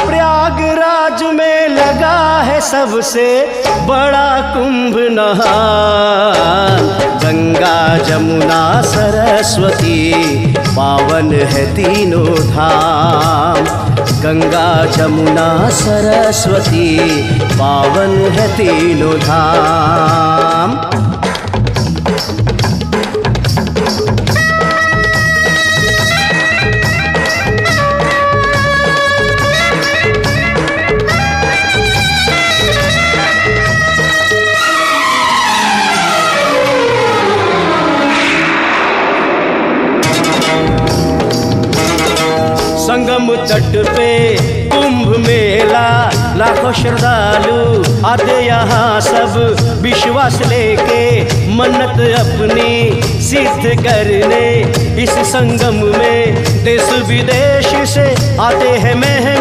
प्रयागराज में लगा है सबसे बड़ा कुंभ नहान। गंगा जमुना सरस्वती पावन है तीनों धाम। गंगा जमुना सरस्वती पावन है तीनों धाम। संगम तट पे कुंभ मेला, लाखों श्रद्धालु आते यहाँ सब विश्वास लेके मन्नत अपनी सिद्ध करने। इस संगम में देश विदेश से आते हैं मेहमान।